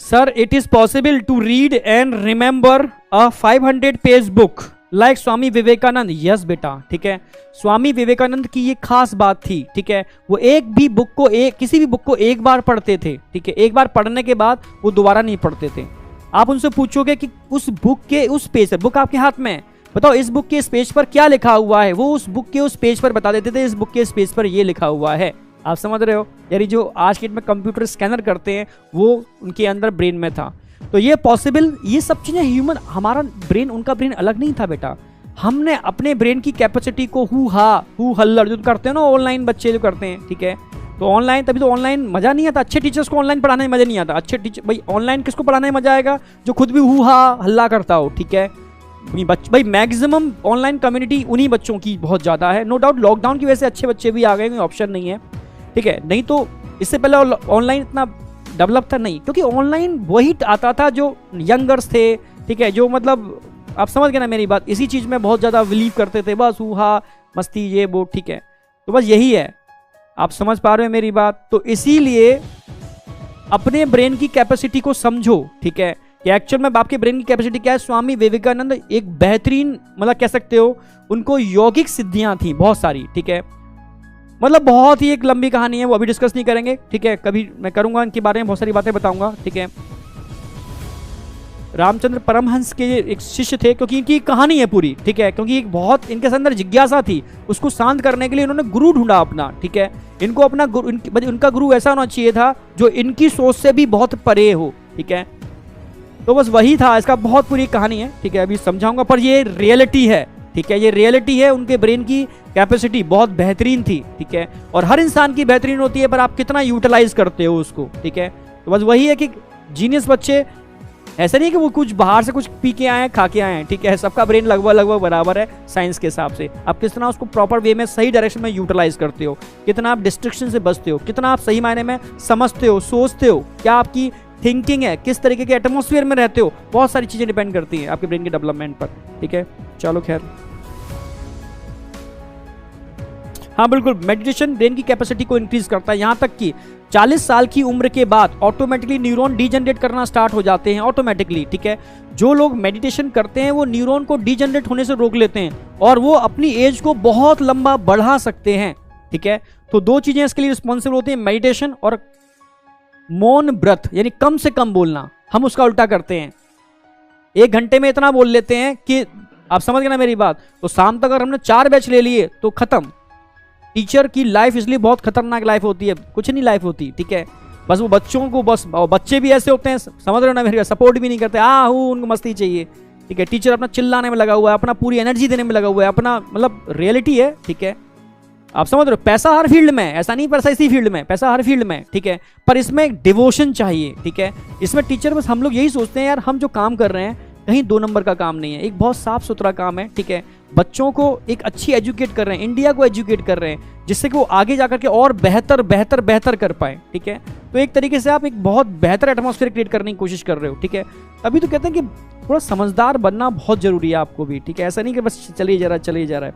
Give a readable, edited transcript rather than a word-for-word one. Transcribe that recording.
Sir it is possible to read and remember a 500 page book like Swami Vivekananda. Yes बेटा, ठीक है। स्वामी विवेकानंद की ये खास बात थी, ठीक है। वो किसी भी बुक को एक बार पढ़ते थे, ठीक है। एक बार पढ़ने के बाद वो दोबारा नहीं पढ़ते थे। आप उनसे पूछोगे कि उस बुक के उस पेज पर, बुक आपके हाथ में है, बताओ इस बुक के इस पेज पर क्या लिखा हुआ है, वो उस बुक के उस पेज पर बता देते थे, इस बुक के इस पेज पर ये लिखा हुआ है। आप समझ रहे हो? यानी जो आज के डेट में कंप्यूटर स्कैनर करते हैं वो उनके अंदर ब्रेन में था। तो ये पॉसिबल, ये सब चीजें ह्यूमन, हमारा ब्रेन उनका ब्रेन अलग नहीं था बेटा। हमने अपने ब्रेन की कैपेसिटी को हु हल्लड़ जो करते हैं ना ऑनलाइन बच्चे जो करते हैं, ठीक है। तो ऑनलाइन, तभी तो ऑनलाइन मजा नहीं आता। अच्छे टीचर्स को ऑनलाइन पढ़ाने में मजा नहीं आता। अच्छे टीचर भाई ऑनलाइन किसको पढ़ाने में मजा आएगा? जो खुद भी हल्ला करता हो, ठीक है। भाई मैक्सिमम ऑनलाइन कम्युनिटी उन्हीं बच्चों की बहुत ज्यादा है। नो डाउट लॉकडाउन की वजह से अच्छे बच्चे भी आ गए, कोई ऑप्शन नहीं है, ठीक है। नहीं तो इससे पहले ऑनलाइन इतना डेवलप था नहीं, क्योंकि ऑनलाइन वही आता था जो यंगर्स थे, ठीक है। जो मतलब आप समझ गए ना मेरी बात, इसी चीज में बहुत ज्यादा बिलीव करते थे, बस मस्ती ये वो, ठीक है। तो बस यही है, आप समझ पा रहे हो मेरी बात। तो इसीलिए अपने ब्रेन की कैपेसिटी को समझो, ठीक है, कि एक्चुअल में आपके ब्रेन की कैपेसिटी क्या है। स्वामी विवेकानंद एक बेहतरीन, मतलब कह सकते हो उनको यौगिक सिद्धियां थी बहुत सारी, ठीक है। मतलब बहुत ही एक लंबी कहानी है, वो अभी डिस्कस नहीं करेंगे, ठीक है। कभी मैं करूंगा इनके बारे में बहुत सारी बातें बताऊंगा, ठीक है। रामचंद्र परमहंस के एक शिष्य थे, क्योंकि इनकी कहानी है पूरी, ठीक है। क्योंकि एक बहुत इनके अंदर जिज्ञासा थी, उसको शांत करने के लिए उन्होंने गुरु ढूंढा अपना, ठीक है। इनको अपना गुरु, उनका गुरु ऐसा होना चाहिए था जो इनकी सोच से भी बहुत परे हो, ठीक है। तो बस वही था, इसका बहुत पूरी कहानी है, ठीक है। अभी समझाऊंगा, पर ये रियलिटी है, ठीक है। ये रियलिटी है, उनके ब्रेन की कैपेसिटी बहुत बेहतरीन थी, ठीक है। और हर इंसान की बेहतरीन होती है, पर आप कितना यूटिलाइज करते हो उसको, ठीक है। तो बस वही है कि जीनियस बच्चे ऐसा नहीं है कि वो कुछ बाहर से कुछ पी के आए हैं, खा के आए हैं, ठीक है। सबका ब्रेन लगभग बराबर है साइंस के हिसाब से। आप कितना उसको प्रॉपर वे में सही डायरेक्शन में यूटिलाइज करते हो, कितना आप डिस्ट्रैक्शन से बचते हो, कितना आप सही मायने में समझते हो, सोचते हो, क्या आपकी थिंकिंग है, किस तरीके के एटमॉस्फेयर में रहते हो, बहुत सारी चीजें डिपेंड करती हैं आपके ब्रेन के डेवलपमेंट पर, ठीक है। चलो खैर, हाँ बिल्कुल, मेडिटेशन ब्रेन की कैपेसिटी को इंक्रीज करता है। यहां तक कि 40 साल की उम्र के बाद ऑटोमेटिकली न्यूरॉन डीजनरेट करना स्टार्ट हो जाते हैं ऑटोमेटिकली, ठीक है। जो लोग मेडिटेशन करते हैं वो न्यूरॉन को डीजनरेट होने से रोक लेते हैं और वो अपनी एज को बहुत लंबा बढ़ा सकते हैं, ठीक है। तो दो चीजें इसके लिए रिस्पॉन्सिबल होती है, मेडिटेशन और मौन व्रत, यानी कम से कम बोलना। हम उसका उल्टा करते हैं, 1 घंटे में इतना बोल लेते हैं कि आप समझ गए ना मेरी बात। तो शाम तक अगर हमने 4 बैच ले लिए तो खत्म। टीचर की लाइफ इसलिए बहुत खतरनाक लाइफ होती है, कुछ नहीं लाइफ होती, ठीक है। बस वो बच्चों को, बस बच्चे भी ऐसे होते हैं, समझ रहे हो ना मेरी, सपोर्ट भी नहीं करते, उनको मस्ती चाहिए, ठीक है। टीचर अपना चिल्लाने में लगा हुआ है, अपना पूरी एनर्जी देने में लगा हुआ है, अपना मतलब रियलिटी है, ठीक है। आप समझ रहे हो, पैसा हर फील्ड में, ऐसा नहीं पैसा इसी फील्ड में, पैसा हर फील्ड में, ठीक है। पर इसमें एक डिवोशन चाहिए, ठीक है। इसमें टीचर, बस हम लोग यही सोचते हैं यार, हम जो काम कर रहे हैं कहीं 2 नंबर का काम नहीं है, एक बहुत साफ सुथरा काम है, ठीक है। बच्चों को एक अच्छी एजुकेट कर रहे हैं, इंडिया को एजुकेट कर रहे हैं, जिससे कि वो आगे जाकर के और बेहतर कर पाए, ठीक है। तो एक तरीके से आप एक बहुत बेहतर एटमॉस्फेयर क्रिएट करने की कोशिश कर रहे हो, ठीक है। अभी तो कहते हैं कि थोड़ा समझदार बनना बहुत जरूरी है आपको भी, ठीक है। ऐसा नहीं कि बस चलिए जा रहा है।